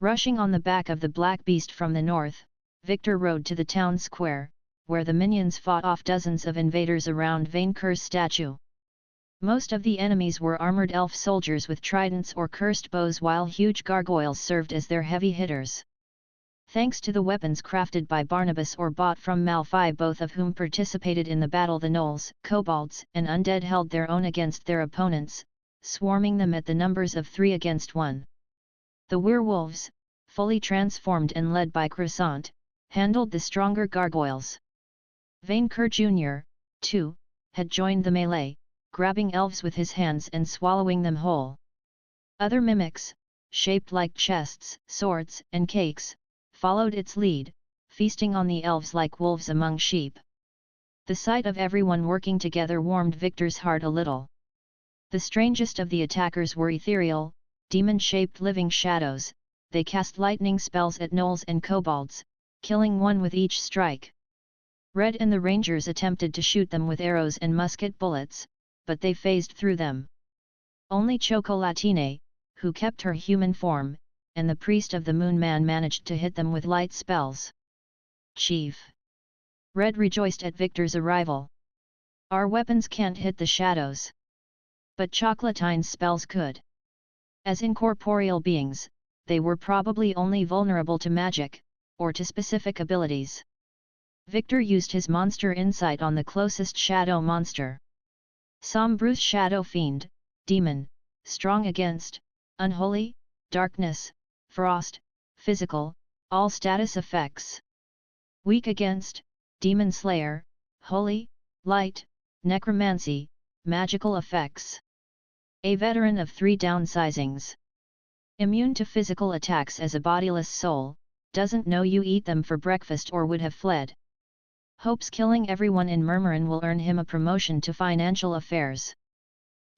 Rushing on the back of the black beast from the north, Victor rode to the town square, where the minions fought off dozens of invaders around Vainqueur's statue. Most of the enemies were armored elf soldiers with tridents or cursed bows, while huge gargoyles served as their heavy hitters. Thanks to the weapons crafted by Barnabas or bought from Malfi, both of whom participated in the battle, the gnolls, kobolds and undead held their own against their opponents, swarming them at the numbers of 3 against 1. The werewolves, fully transformed and led by Croissant, handled the stronger gargoyles. Vainqueur Jr., too, had joined the melee, grabbing elves with his hands and swallowing them whole. Other mimics, shaped like chests, swords and cakes, followed its lead, feasting on the elves like wolves among sheep. The sight of everyone working together warmed Victor's heart a little. The strangest of the attackers were ethereal, demon-shaped living shadows. They cast lightning spells at gnolls and kobolds, killing one with each strike. Red and the rangers attempted to shoot them with arrows and musket bullets, but they phased through them. Only Chocolatine, who kept her human form, and the priest of the Moon Man managed to hit them with light spells. Chief! Red rejoiced at Victor's arrival. Our weapons can't hit the shadows. But Chocolatine's spells could. As incorporeal beings, they were probably only vulnerable to magic, or to specific abilities. Victor used his monster insight on the closest shadow monster. Sombrous Shadow Fiend, Demon, strong against, unholy, darkness, frost, physical, all status effects. Weak against, Demon Slayer, holy, light, necromancy, magical effects. A veteran of 3 downsizings. Immune to physical attacks as a bodiless soul, doesn't know you eat them for breakfast or would have fled. Hopes killing everyone in Murmurin will earn him a promotion to financial affairs.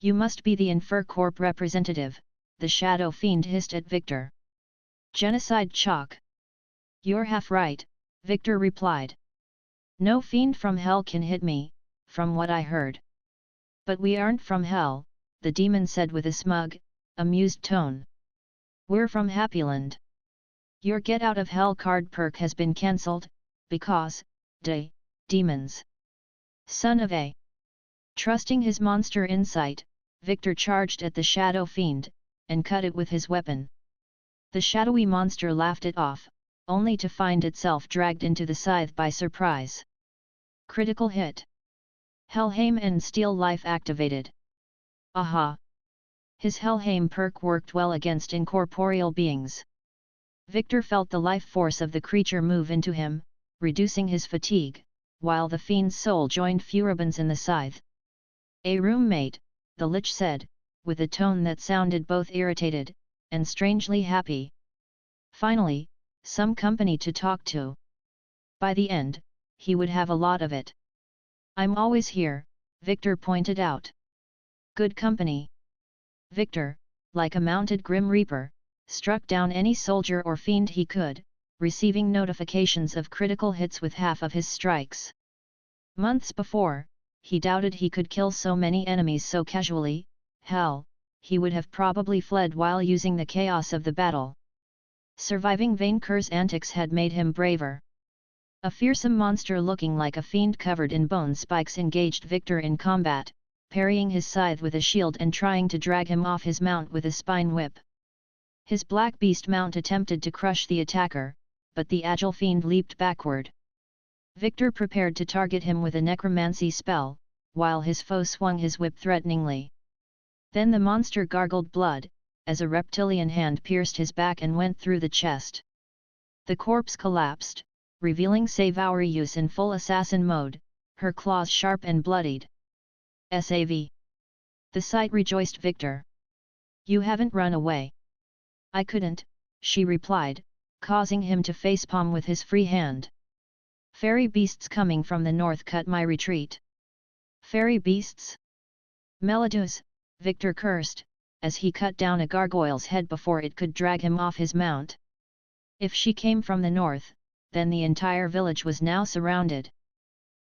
You must be the Infer Corp representative, the Shadow Fiend hissed at Victor. Genocide Chalk. You're half right, Victor replied. No fiend from hell can hit me, from what I heard. But we aren't from hell, the demon said with a smug, amused tone. We're from Happyland. Your Get Out of Hell card perk has been cancelled, because, demons. Son of a. Trusting his monster insight, Victor charged at the Shadow Fiend, and cut it with his weapon. The shadowy monster laughed it off, only to find itself dragged into the scythe by surprise. Critical hit. Helheim and Steel Life activated. Aha! His Helheim perk worked well against incorporeal beings. Victor felt the life force of the creature move into him, reducing his fatigue, while the fiend's soul joined Furibund's in the scythe. A roommate, the Lich said, with a tone that sounded both irritated, and strangely happy. Finally, some company to talk to. By the end, he would have a lot of it. I'm always here, Victor pointed out. Good company. Victor, like a mounted Grim Reaper, struck down any soldier or fiend he could, receiving notifications of critical hits with half of his strikes. Months before, he doubted he could kill so many enemies so casually. Hell, he would have probably fled while using the chaos of the battle. Surviving Vainqueur's antics had made him braver. A fearsome monster looking like a fiend covered in bone spikes engaged Victor in combat, parrying his scythe with a shield and trying to drag him off his mount with a spine whip. His black beast mount attempted to crush the attacker, but the agile fiend leaped backward. Victor prepared to target him with a necromancy spell, while his foe swung his whip threateningly. Then the monster gargled blood, as a reptilian hand pierced his back and went through the chest. The corpse collapsed, revealing Savorius in full assassin mode, her claws sharp and bloodied. Sav. The sight rejoiced Victor. You haven't run away. I couldn't, she replied, causing him to facepalm with his free hand. Fairy beasts coming from the north cut my retreat. Fairy beasts? Melodus, Victor cursed, as he cut down a gargoyle's head before it could drag him off his mount. If she came from the north, then the entire village was now surrounded.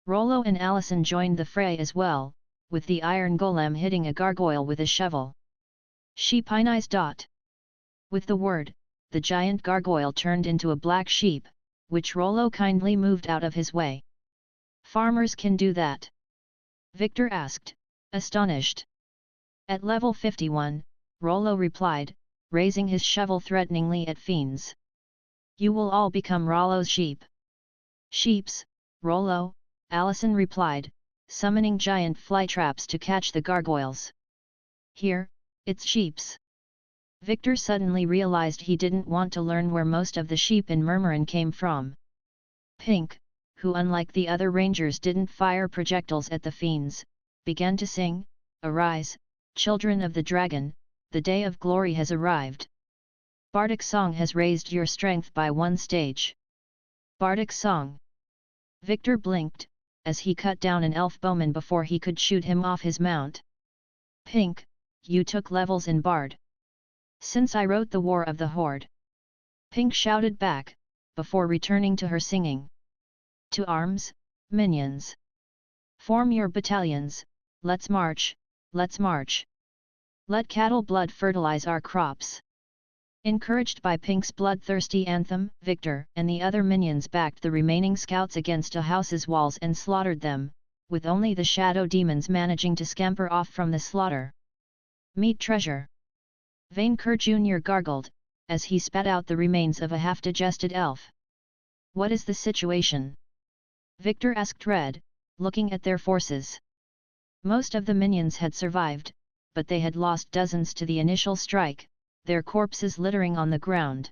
Rollo and Allison joined the fray as well, with the iron golem hitting a gargoyle with a shovel. She pinis. With the word, the giant gargoyle turned into a black sheep, which Rollo kindly moved out of his way. "Farmers can do that?" Victor asked, astonished. "At level 51, Rollo replied, raising his shovel threateningly at fiends. "You will all become Rollo's sheep." "Sheeps, Rollo," Allison replied, summoning giant fly traps to catch the gargoyles. "Here, it's sheeps." Victor suddenly realized he didn't want to learn where most of the sheep in Murmurin came from. Pink, who unlike the other rangers didn't fire projectiles at the fiends, began to sing, "Arise, children of the dragon, the day of glory has arrived. Bardic song has raised your strength by 1 stage. Bardic song." Victor blinked, as he cut down an elf bowman before he could shoot him off his mount. "Pink, you took levels in Bard." "Since I wrote the War of the Horde," Pink shouted back, before returning to her singing. "To arms, minions! Form your battalions, let's march, let's march! Let cattle blood fertilize our crops!" Encouraged by Pink's bloodthirsty anthem, Victor and the other minions backed the remaining scouts against a house's walls and slaughtered them, with only the shadow demons managing to scamper off from the slaughter. "Meat treasure!" Vainqueur Jr. gargled, as he spat out the remains of a half-digested elf. "What is the situation?" Victor asked Red, looking at their forces. Most of the minions had survived, but they had lost dozens to the initial strike, their corpses littering on the ground.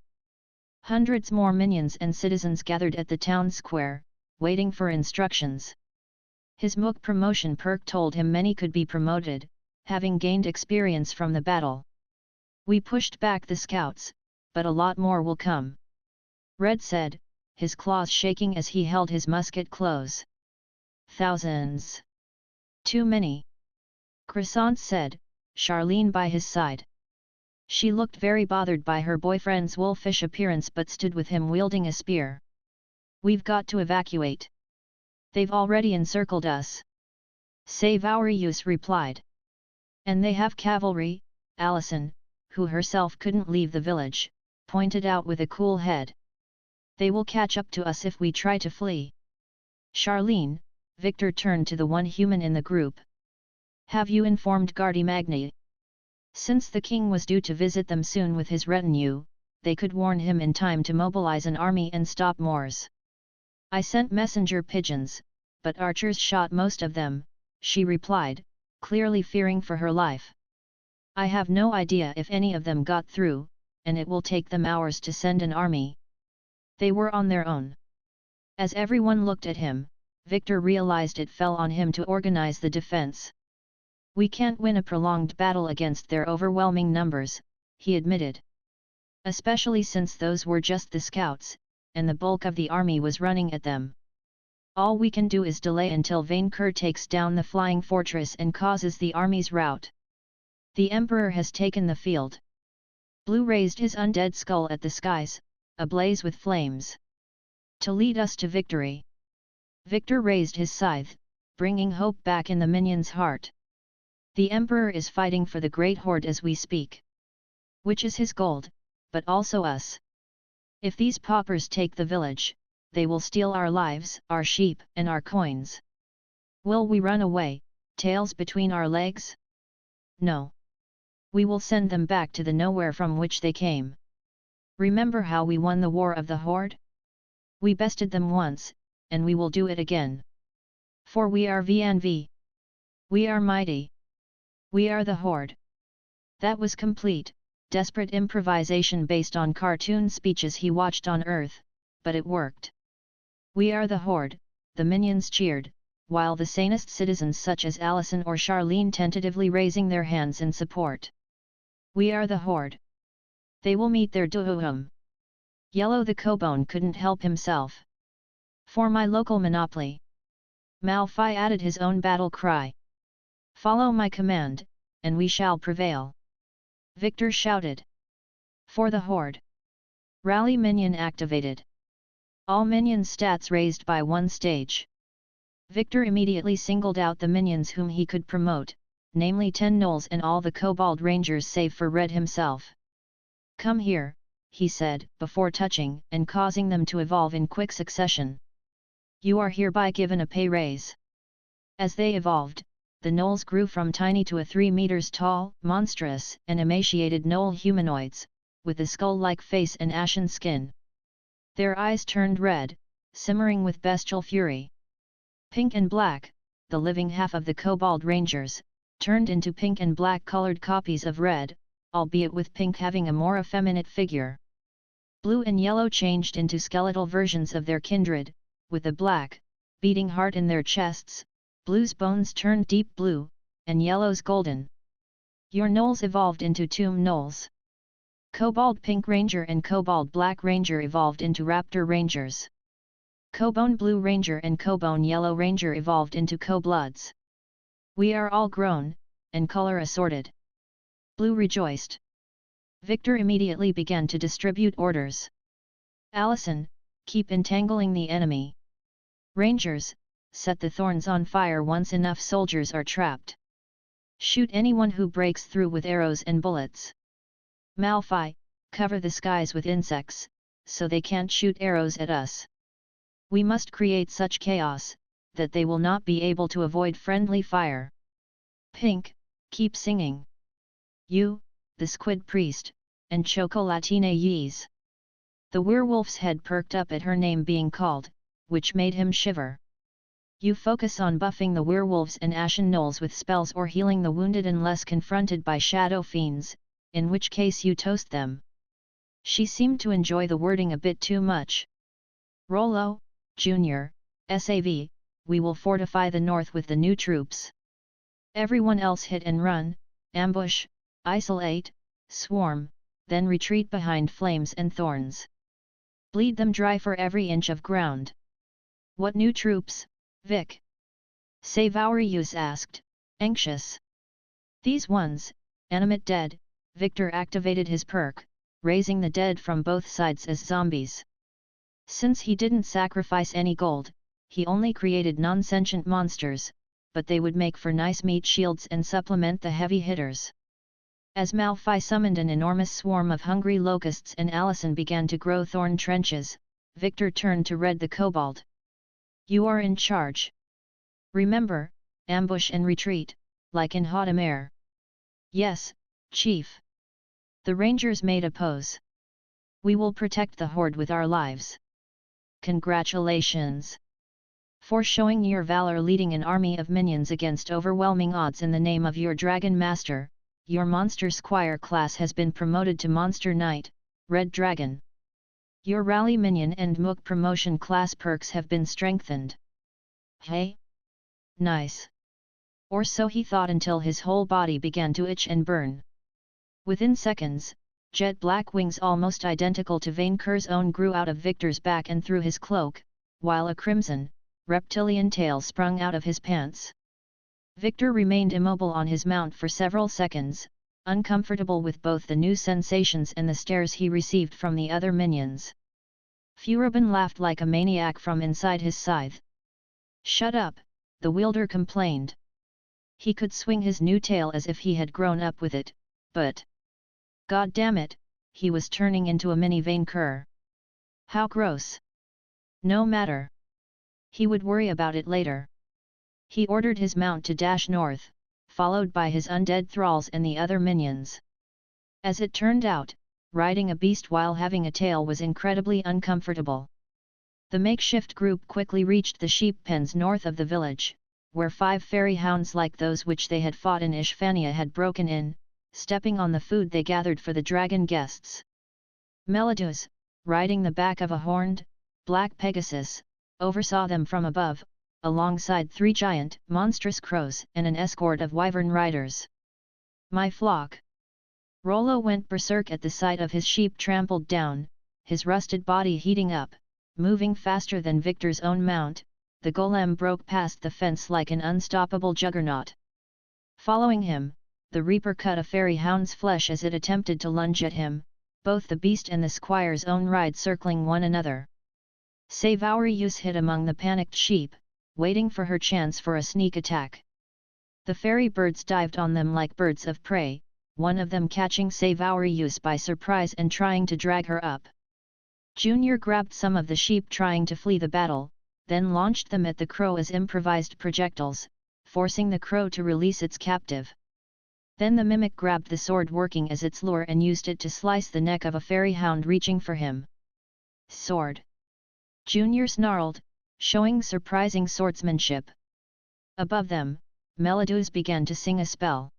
Hundreds more minions and citizens gathered at the town square, waiting for instructions. His Mook promotion perk told him many could be promoted, having gained experience from the battle. "We pushed back the scouts, but a lot more will come," Red said, his claws shaking as he held his musket close. "Thousands. Too many," Croissant said, Charlene by his side. She looked very bothered by her boyfriend's wolfish appearance but stood with him wielding a spear. "We've got to evacuate. They've already encircled us." "Save our use," replied. "And they have cavalry," Allison, who herself couldn't leave the village, pointed out with a cool head. "They will catch up to us if we try to flee." "Charlene," Victor turned to the one human in the group. "Have you informed Gardy Magni? Since the king was due to visit them soon with his retinue, they could warn him in time to mobilize an army and stop Moors." "I sent messenger pigeons, but archers shot most of them," she replied, clearly fearing for her life. "I have no idea if any of them got through, and it will take them hours to send an army. They were on their own." As everyone looked at him, Victor realized it fell on him to organize the defense. "We can't win a prolonged battle against their overwhelming numbers," he admitted. "Especially since those were just the scouts, and the bulk of the army was running at them. All we can do is delay until Vainqueur takes down the flying fortress and causes the army's rout. The Emperor has taken the field." Blue raised his undead skull at the skies, ablaze with flames. "To lead us to victory." Victor raised his scythe, bringing hope back in the minion's heart. "The Emperor is fighting for the Great Horde as we speak. Which is his gold, but also us. If these paupers take the village, they will steal our lives, our sheep, and our coins. Will we run away, tails between our legs? No. We will send them back to the nowhere from which they came. Remember how we won the War of the Horde? We bested them once, and we will do it again. For we are VNV. We are mighty. We are the Horde." That was complete, desperate improvisation based on cartoon speeches he watched on Earth, but it worked. "We are the Horde," the minions cheered, while the sanest citizens such as Allison or Charlene tentatively raising their hands in support. "We are the Horde. They will meet their doom." Yellow the Cobone couldn't help himself. "For my local monopoly." Malphite added his own battle cry. "Follow my command, and we shall prevail." Victor shouted. "For the Horde." Rally minion activated. All minion stats raised by 1 stage. Victor immediately singled out the minions whom he could promote, namely 10 gnolls and all the Kobold Rangers save for Red himself. "Come here," he said, before touching and causing them to evolve in quick succession. You are hereby given a pay raise. As they evolved, the gnolls grew from tiny to a 3 meters tall, monstrous and emaciated gnoll humanoids, with a skull-like face and ashen skin. Their eyes turned red, simmering with bestial fury. Pink and black, the living half of the Kobold Rangers, turned into pink and black colored copies of red, albeit with pink having a more effeminate figure. Blue and yellow changed into skeletal versions of their kindred, with a black, beating heart in their chests. Blue's bones turned deep blue, and yellow's golden. Your gnolls evolved into tomb gnolls. Kobold Pink Ranger and Kobold Black Ranger evolved into Raptor Rangers. Kobone Blue Ranger and Kobone Yellow Ranger evolved into Kobloods. We are all grown, and color assorted. Blue rejoiced. Victor immediately began to distribute orders. Allison, keep entangling the enemy. Rangers, set the thorns on fire once enough soldiers are trapped. Shoot anyone who breaks through with arrows and bullets. Malphite, cover the skies with insects, so they can't shoot arrows at us. We must create such chaos, that they will not be able to avoid friendly fire. Pink, keep singing. You, the Squid Priest, and Chocolatine Yeez. The werewolf's head perked up at her name being called, which made him shiver. You focus on buffing the werewolves and ashen gnolls with spells or healing the wounded unless confronted by shadow fiends, in which case you toast them. She seemed to enjoy the wording a bit too much. Rollo, Jr., SAV, we will fortify the north with the new troops. Everyone else hit and run, ambush, isolate, swarm, then retreat behind flames and thorns. Bleed them dry for every inch of ground. What new troops, Vic? Savoureus asked, anxious. These ones, animate dead. Victor activated his perk, raising the dead from both sides as zombies. Since he didn't sacrifice any gold, he only created non-sentient monsters, but they would make for nice meat shields and supplement the heavy hitters. As Malphite summoned an enormous swarm of hungry locusts and Allison began to grow thorn trenches, Victor turned to Red the Kobold. You are in charge. Remember, ambush and retreat, like in Hadamare. Yes, Chief. The Rangers made a pose. We will protect the Horde with our lives. Congratulations! For showing your valor leading an army of minions against overwhelming odds in the name of your Dragon Master, your Monster Squire class has been promoted to Monster Knight, Red Dragon. Your Rally Minion and Mook promotion class perks have been strengthened. Hey? Nice. Or so he thought until his whole body began to itch and burn. Within seconds, jet black wings almost identical to Vainqueur's own grew out of Victor's back and through his cloak, while a crimson, reptilian tail sprung out of his pants. Victor remained immobile on his mount for several seconds, uncomfortable with both the new sensations and the stares he received from the other minions. Furibin laughed like a maniac from inside his scythe. Shut up, the wielder complained. He could swing his new tail as if he had grown up with it, but... God damn it, he was turning into a mini Vainqueur. How gross. No matter. He would worry about it later. He ordered his mount to dash north, followed by his undead thralls and the other minions. As it turned out, riding a beast while having a tail was incredibly uncomfortable. The makeshift group quickly reached the sheep pens north of the village, where 5 fairy hounds like those which they had fought in Ishvania had broken in, stepping on the food they gathered for the dragon guests. Melodus, riding the back of a horned, black Pegasus, oversaw them from above, alongside 3 giant, monstrous crows and an escort of wyvern riders. My flock! Rollo went berserk at the sight of his sheep trampled down, his rusted body heating up, moving faster than Victor's own mount. The golem broke past the fence like an unstoppable juggernaut. Following him, the Reaper cut a fairy hound's flesh as it attempted to lunge at him, both the beast and the squire's own ride circling one another. Savoureus hid among the panicked sheep, waiting for her chance for a sneak attack. The fairy birds dived on them like birds of prey, one of them catching Vainqueur by surprise and trying to drag her up. Junior grabbed some of the sheep trying to flee the battle, then launched them at the crow as improvised projectiles, forcing the crow to release its captive. Then the mimic grabbed the sword working as its lure and used it to slice the neck of a fairy hound reaching for him. Sword! Junior snarled, showing surprising swordsmanship. Above them, Melodius began to sing a spell.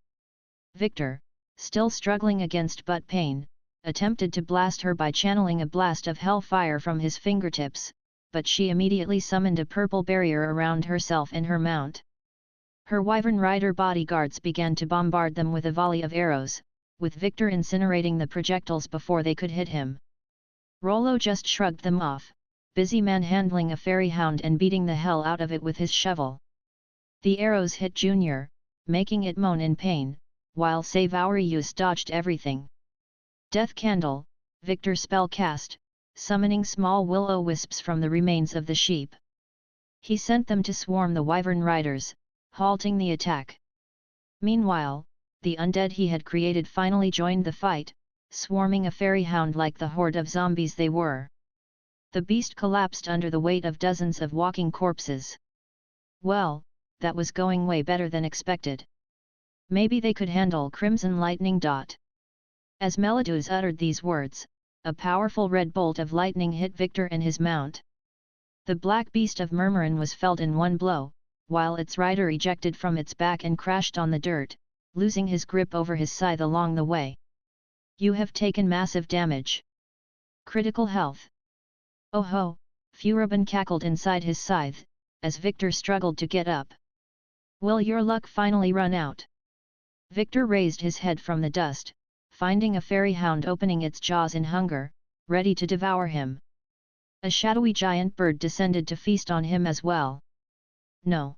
Victor, still struggling against butt pain, attempted to blast her by channeling a blast of hellfire from his fingertips, but she immediately summoned a purple barrier around herself and her mount. Her wyvern rider bodyguards began to bombard them with a volley of arrows, with Victor incinerating the projectiles before they could hit him. Rollo just shrugged them off, busy manhandling a fairy hound and beating the hell out of it with his shovel. The arrows hit Junior, making it moan in pain, while Vainqueur dodged everything. Death Candle, Victor spell cast, summoning small will-o-wisps from the remains of the sheep. He sent them to swarm the wyvern riders, halting the attack. Meanwhile, the undead he had created finally joined the fight, swarming a fairy hound like the horde of zombies they were. The beast collapsed under the weight of dozens of walking corpses. Well, that was going way better than expected. Maybe they could handle Crimson Lightning. As Melodius uttered these words, a powerful red bolt of lightning hit Victor and his mount. The black beast of Murmurin was felled in one blow, while its rider ejected from its back and crashed on the dirt, losing his grip over his scythe along the way. You have taken massive damage. Critical health. Oh ho, Furubin cackled inside his scythe, as Victor struggled to get up. Will your luck finally run out? Victor raised his head from the dust, finding a fairy hound opening its jaws in hunger, ready to devour him. A shadowy giant bird descended to feast on him as well. No.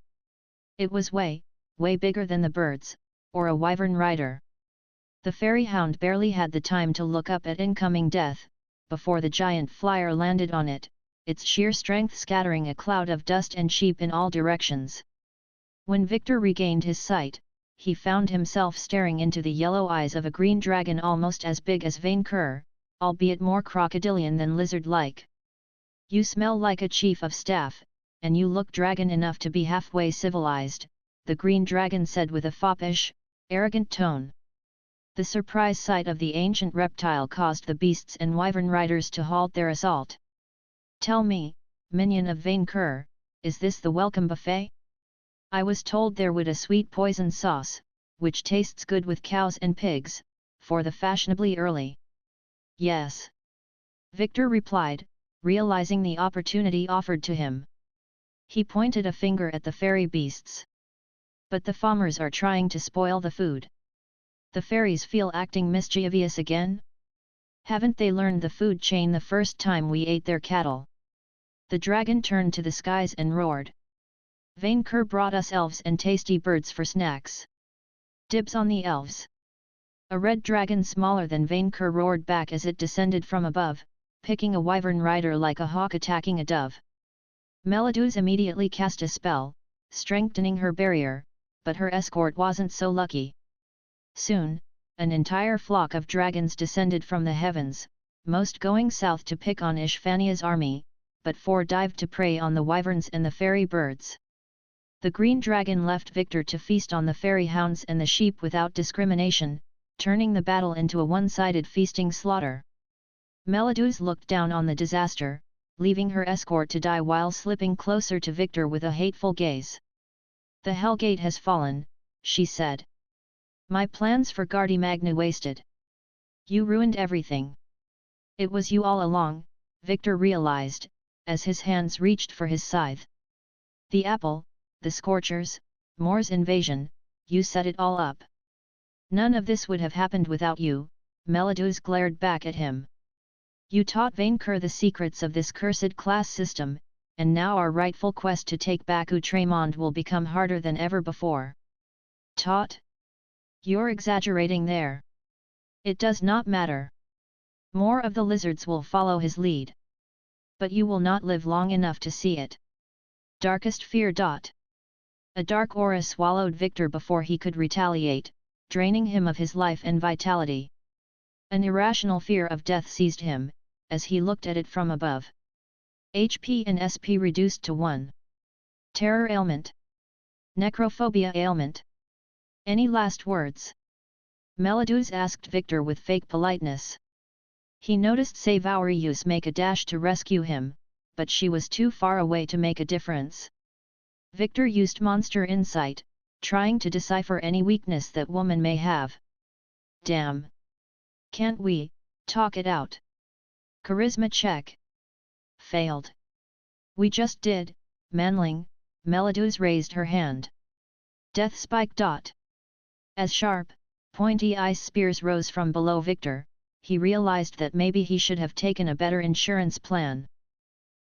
It was way bigger than the birds, or a wyvern rider. The fairy hound barely had the time to look up at incoming death, before the giant flyer landed on it, its sheer strength scattering a cloud of dust and sheep in all directions. When Victor regained his sight, he found himself staring into the yellow eyes of a green dragon almost as big as Vainqueur, albeit more crocodilian than lizard-like. You smell like a chief of staff, and you look dragon enough to be halfway civilized, the green dragon said with a foppish, arrogant tone. The surprise sight of the ancient reptile caused the beasts and wyvern riders to halt their assault. Tell me, minion of Vainqueur, is this the welcome buffet? I was told there would a sweet poison sauce, which tastes good with cows and pigs, for the fashionably early. Yes. Victor replied, realizing the opportunity offered to him. He pointed a finger at the fairy beasts. But the farmers are trying to spoil the food. The fairies feel acting mischievous again? Haven't they learned the food chain the first time we ate their cattle? The dragon turned to the skies and roared. Vainqueur brought us elves and tasty birds for snacks. Dibs on the elves. A red dragon smaller than Vainqueur roared back as it descended from above, picking a wyvern rider like a hawk attacking a dove. Melodius immediately cast a spell, strengthening her barrier, but her escort wasn't so lucky. Soon, an entire flock of dragons descended from the heavens, most going south to pick on Ishvania's army, but 4 dived to prey on the wyverns and the fairy birds. The green dragon left Victor to feast on the fairy hounds and the sheep without discrimination, turning the battle into a one-sided feasting slaughter. Melodius looked down on the disaster, leaving her escort to die while slipping closer to Victor with a hateful gaze. The Hellgate has fallen, she said. My plans for Gardy Magna wasted. You ruined everything. It was you all along, Victor realized, as his hands reached for his scythe. The apple, the Scorchers, Moor's invasion, you set it all up. None of this would have happened without you, Melodius glared back at him. You taught Vainqueur the secrets of this cursed class system, and now our rightful quest to take back Outremont will become harder than ever before. Taught? You're exaggerating there. It does not matter. More of the lizards will follow his lead. But you will not live long enough to see it. Darkest fear. A dark aura swallowed Victor before he could retaliate, draining him of his life and vitality. An irrational fear of death seized him, as he looked at it from above. HP and SP reduced to 1. Terror ailment. Necrophobia ailment. Any last words? Melodus asked Victor with fake politeness. He noticed Savaurius make a dash to rescue him, but she was too far away to make a difference. Victor used monster insight, trying to decipher any weakness that woman may have. Damn! Can't we talk it out? Charisma check. Failed. We just did, manling. Melodus raised her hand. Death spike. As sharp, pointy ice spears rose from below Victor, he realized that maybe he should have taken a better insurance plan.